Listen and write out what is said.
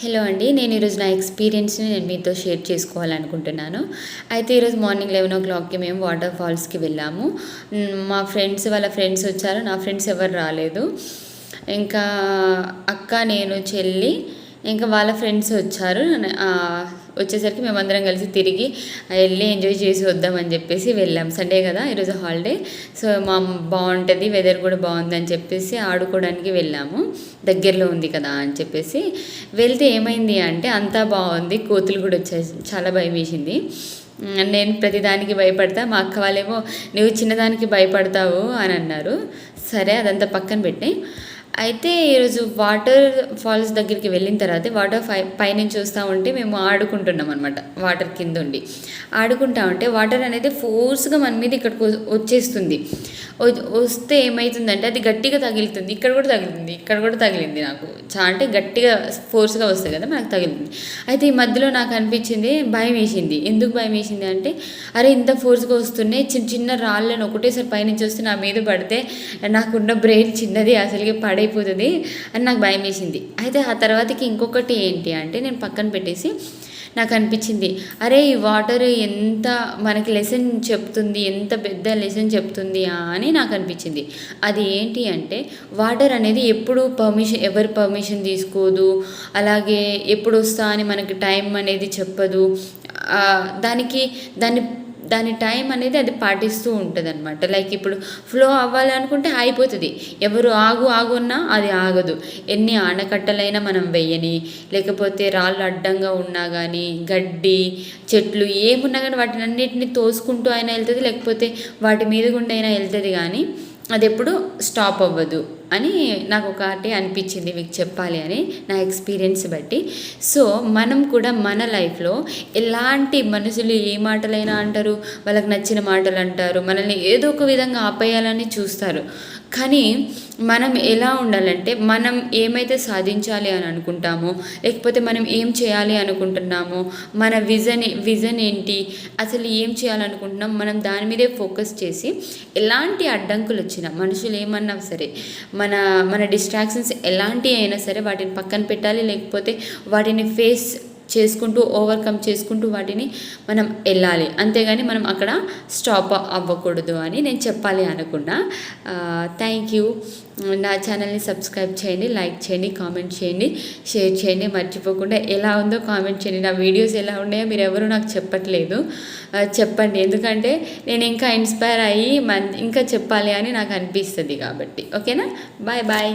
Hello అండి. నేను ఈరోజు నా ఎక్స్‌పీరియన్స్‌ని నేను మీతో షేర్ చేసుకోవాలనుకుంటున్నాను. అయితే ఈరోజు మార్నింగ్ 11:00కి మేము వాటర్ ఫాల్స్‌కి వెళ్ళాము. మా ఫ్రెండ్స్ వాళ్ళ ఫ్రెండ్స్ వచ్చారు. నా ఫ్రెండ్స్ ఎవరు రాలేదు. ఇంకా అక్క, నేను, చెల్లి ఇంకా వాళ్ళ ఫ్రెండ్స్ వచ్చారు. వచ్చేసరికి మేమందరం కలిసి తిరిగి వెళ్ళి ఎంజాయ్ చేసి వద్దామని చెప్పేసి వెళ్ళాం. సండే కదా ఈరోజు హాలిడే. సో బాగుంటుంది, వెదర్ కూడా బాగుందని చెప్పేసి ఆడుకోవడానికి వెళ్ళాము. దగ్గరలో ఉంది కదా అని చెప్పేసి వెళ్తే ఏమైంది అంటే అంతా బాగుంది, కోతులు కూడా వచ్చాయి. చాలా భయం వేసింది. నేను ప్రతిదానికి భయపడతా, మా అక్క వాళ్ళేమో నువ్వు చిన్నదానికి భయపడతావు అని అన్నారు. సరే అదంతా పక్కన పెట్టి అయితే ఈరోజు వాటర్ ఫాల్స్ దగ్గరికి వెళ్ళిన తర్వాత వాటర్ పైనుంచి చూస్తూ ఉంటే మేము ఆడుకుంటున్నాం అనమాట. వాటర్ కింద ఉండి ఆడుకుంటా ఉంటే వాటర్ అనేది ఫోర్స్గా మన మీద ఇక్కడికి వచ్చేస్తుంది. వస్తే ఏమవుతుందంటే అది గట్టిగా తగులుతుంది. ఇక్కడ కూడా తగిలింది నాకు. అంటే గట్టిగా ఫోర్స్గా వస్తాయి కదా, మనకు తగిలింది. అయితే ఈ మధ్యలో నాకు అనిపించింది, భయం వేసింది. ఎందుకు భయం వేసింది అంటే అరే ఇంత ఫోర్స్గా వస్తున్నాయి, చిన్న చిన్న రాళ్ళను ఒకటేసారి పైనుంచి వస్తే నా మీద పడితే నాకున్న బ్రెయిన్ చిన్నది అసలుకి పడైపోతుంది అని నాకు భయం వేసింది. అయితే ఆ తర్వాతకి ఇంకొకటి ఏంటి అంటే నేను పక్కన పెట్టేసి నాకు అనిపించింది, అరే ఈ వాటర్ ఎంత మనకి లెసన్ చెప్తుంది, ఎంత పెద్ద లెసన్ చెప్తుంది అని నాకు అనిపించింది. అది ఏంటి అంటే వాటర్ అనేది ఎప్పుడు ఎవరి పర్మిషన్ తీసుకోదు, అలాగే ఎప్పుడు వస్తా అని మనకి టైం అనేది చెప్పదు. దాని టైం అనేది అది పాటిస్తూ ఉంటుంది అనమాట. లైక్ ఇప్పుడు ఫ్లో అవ్వాలనుకుంటే అయిపోతుంది, ఎవరు ఆగు అన్నా అది ఆగదు. ఎన్ని ఆనకట్టలైనా మనం వెయ్యని, లేకపోతే రాళ్ళు అడ్డంగా ఉన్నా కానీ, గడ్డి చెట్లు ఏమున్నా కానీ వాటిని అన్నిటిని తోసుకుంటూ అయినా వెళ్తుంది, లేకపోతే వాటి మీద గుండా అయినా వెళ్తుంది. కానీ అది ఎప్పుడు స్టాప్ అవ్వదు అని నాకు ఒకటి అనిపించింది మీకు చెప్పాలి అని, నా ఎక్స్పీరియన్స్ బట్టి. సో మనం కూడా మన లైఫ్లో ఎలాంటి మనుషులు ఏ మాటలైనా అంటారు, వాళ్ళకి నచ్చిన మాటలు అంటారు, మనల్ని ఏదో ఒక విధంగా ఆపేయాలని చూస్తారు. కానీ మనం ఎలా ఉండాలంటే మనం ఏమైతే సాధించాలి అని అనుకుంటామో, లేకపోతే మనం ఏం చేయాలి అనుకుంటున్నామో, మన విజన్ ఏంటి, అసలు ఏం చేయాలనుకుంటున్నాం, మనం దాని మీదే ఫోకస్ చేసి ఎలాంటి అడ్డంకులు వచ్చినా, మనుషులు ఏమన్నా సరే, మన డిస్ట్రాక్షన్స్ ఎలాంటివి అయినా సరే వాటిని పక్కన పెట్టాలి. లేకపోతే వాటిని ఫేస్ చేసుకుంటూ ఓవర్కమ్ చేసుకుంటూ వాటిని మనం వెళ్ళాలి. అంతేగాని మనం అక్కడ స్టాప్ అవ్వకూడదు అని నేను చెప్పాలి అనుకున్నా. Thank you. నా ఛానల్ని సబ్స్క్రైబ్ చేయండి, లైక్ చేయండి, కామెంట్ చేయండి, షేర్ చేయండి. మర్చిపోకుండా ఎలా ఉందో కామెంట్ చేయండి. నా వీడియోస్ ఎలా ఉన్నాయో మీరు ఎవరు నాకు చెప్పట్లేదు, చెప్పండి. ఎందుకంటే నేను ఇంకా ఇన్స్పైర్ అయ్యి ఇంకా చెప్పాలి అని నాకు అనిపిస్తుంది కాబట్టి. ఓకేనా? Bye bye.